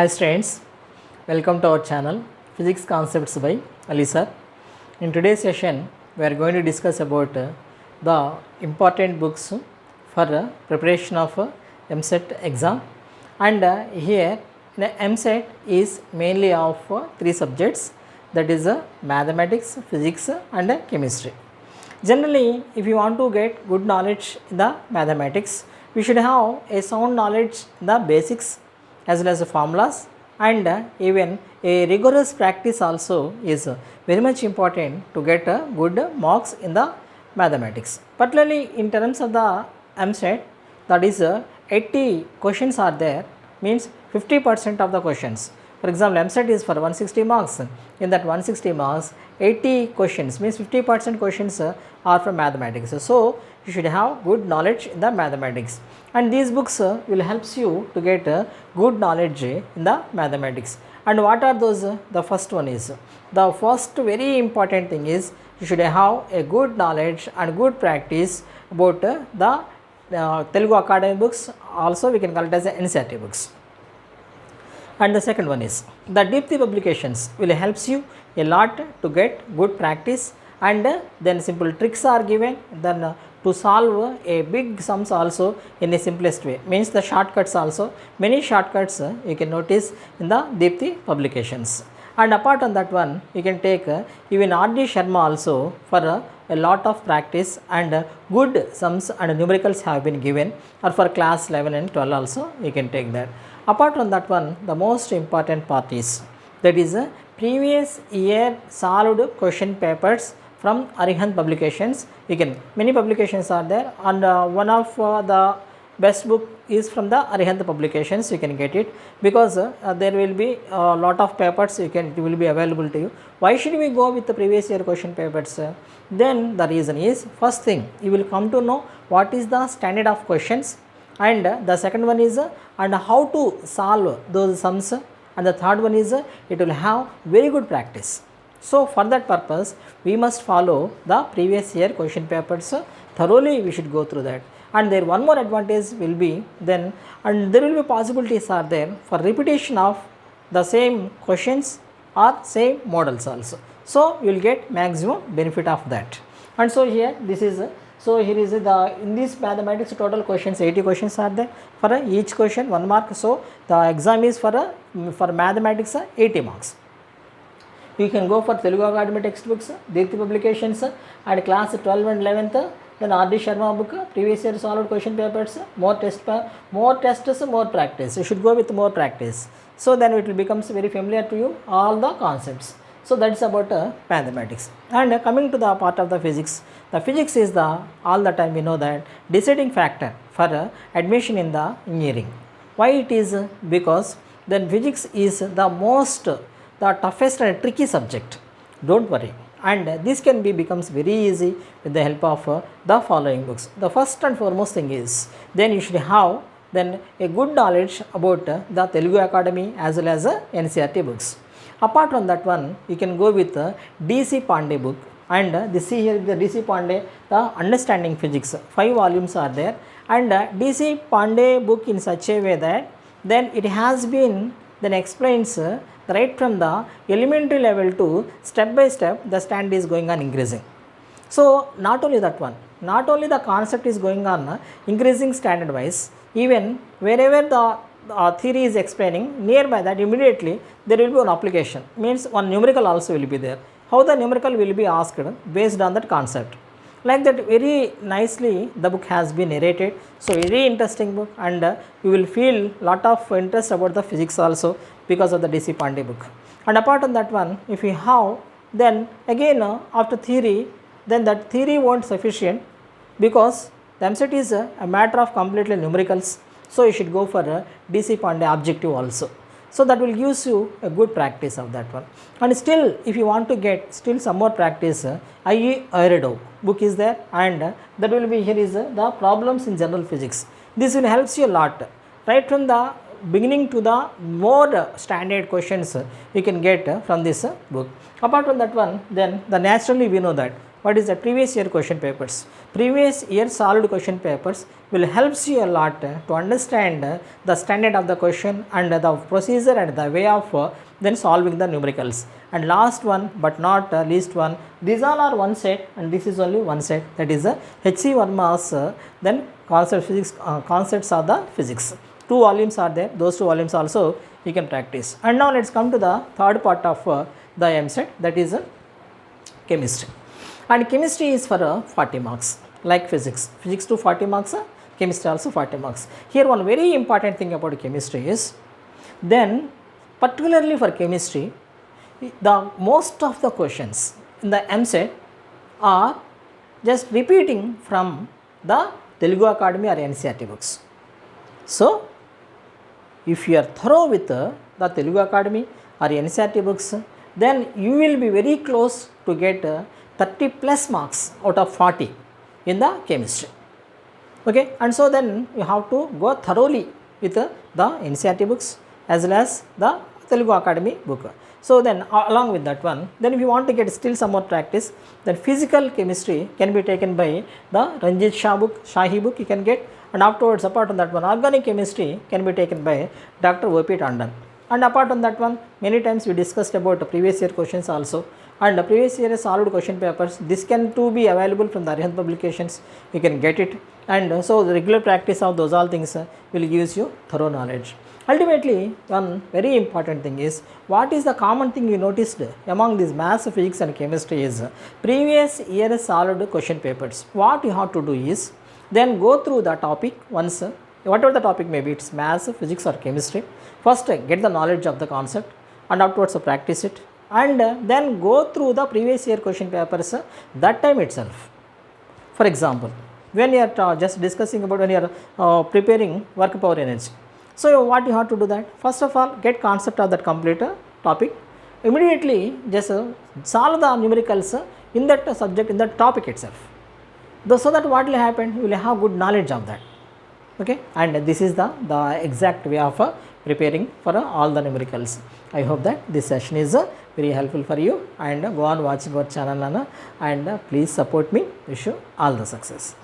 Hi students, welcome to our channel Physics Concepts by Ali sir. In today's session, we are going to discuss about the important books for preparation of MSET exam. And here the MSET is mainly of three subjects, that is mathematics, physics and chemistry. Generally, if you want to get good knowledge in the mathematics, we should have a sound knowledge in the basics as well as the formulas, and even a rigorous practice also is very much important to get good marks in the mathematics. Particularly in terms of the MSET, that is 80 questions are there, means 50% of the questions. For example, MSET is for 160 marks. In that 160 marks, 80 questions means 50% questions are from mathematics. So you should have good knowledge in the mathematics, and these books will helps you to get good knowledge in the mathematics. And what are those? The first one is, the first very important thing is you should have a good knowledge and good practice about the Telugu Academy books. Also we can call it as the NCERT books. And the second one is, the Deepthi publications will helps you a lot to get good practice, and then simple tricks are given, then to solve a big sums also in a simplest way, means the shortcuts also, many shortcuts you can notice in the Deepthi publications. And apart from that one, you can take even R.D. Sharma also for a lot of practice, and good sums and numericals have been given, or for class 11 and 12 also you can take that. Apart from that one, the most important part is, that is previous year solved question papers from Arihant publications. You can, many publications are there, and one of the best book is from the Arihant publications. You can get it because there will be a lot of papers it will be available to you. Why should we go with the previous year question papers? Then the reason is, first thing, you will come to know what is the standard of questions, and the second one is and how to solve those sums, and the third one is it will have very good practice. So for that purpose, we must follow the previous year question papers thoroughly. We should go through that. And there one more advantage will be then, and there will be possibilities are there for repetition of the same questions or same models also. So you will get maximum benefit of that. And so here this is, so here is the, in this mathematics total questions 80 questions are there, for each question 1 mark. So the exam is for mathematics 80 marks. You can go for Telugu Academy textbooks, Deepthi publications, and class 12 and 11th, then R.D. Sharma book, previous year solved question papers, more tests, more practice. You should go with more practice. So then it will becomes very familiar to you, all the concepts. So that's about mathematics. And coming to the part of the physics, the physics is the, all the time we know that, deciding factor for admission in the engineering. Why it is? Because then physics is the most, the toughest and tricky subject. Don't worry. And this can be becomes very easy with the help of the following books. The first and foremost thing is, then you should have then a good knowledge about the Telugu Academy as well as NCERT books. Apart from that one, you can go with D.C. Pandey book, and this see here the D.C. Pandey, the Understanding Physics, 5 volumes are there, and D.C. Pandey book in such a way that then it has been then explains right from the elementary level to step by step the standard is going on increasing. So not only that one, not only the concept is going on increasing standard wise, even wherever the theory is explaining, nearby that immediately there will be one application, means one numerical also will be there. How the numerical will be asked based on that concept. Like that, very nicely the book has been narrated. So very interesting book, and you will feel lot of interest about the physics also because of the D.C. Pandey book. And apart from that one, if you have, then again after theory, then that theory won't sufficient, because the MSET is a matter of completely numericals. So you should go for D.C. Pandey objective also. So that will give you a good practice of that one. And still, if you want to get still some more practice, I.E. Iredov book is there, and that will be, here is the problems in general physics. This will helps you a lot, right from the beginning to the more standard questions you can get from this book. Apart from that one, then the naturally we know that what is the previous year question papers. Previous year solved question papers will helps you a lot to understand the standard of the question and the procedure and the way of then solving the numericals. And last one but not least one, these all are one set and this is only one set, that is H.C. Verma's then concepts of the physics. 2 volumes are there, those 2 volumes also you can practice. And now let's come to the third part of the MSET, that is chemistry. And chemistry is for 40 marks like physics. Physics to 40 marks, chemistry also 40 marks. Here one very important thing about chemistry is, then particularly for chemistry, the most of the questions in the MSET are just repeating from the Telugu Academy or NCERT books. So if you are thorough with the Telugu Academy or NCERT books, then you will be very close to get 30 plus marks out of 40 in the chemistry. Okay, and so then you have to go thoroughly with the NCERT books as well as the Telugu Academy book. So then along with that one, then if you want to get still some more practice, then physical chemistry can be taken by the Ranjit Shahi book you can get, and afterwards apart from that one, organic chemistry can be taken by Dr. O.P. Tandon. And apart from that one, many times we discussed about the previous year questions also, and the previous year solved question papers. This can too be available from the Arihant publications, you can get it, and so the regular practice of those all things will give you thorough knowledge. Ultimately, one very important thing is, what is the common thing you noticed among these maths, physics and chemistry is previous year solved question papers. What you have to do is, then go through the topic once, whatever the topic may be, it's maths, physics or chemistry. First get the knowledge of the concept and afterwards practice it, and then go through the previous year question papers that time itself. For example, when you are just discussing about when you are preparing work power energy, so what you have to do that, first of all get concept of that complete topic, immediately just solve the numericals in that subject, in that topic itself. So that what will happen, you will have good knowledge of that. Okay, and this is the exact way of preparing for all the numericals. I hope that this session is very helpful for you, and go on watching our channel and please support me. Wish you all the success.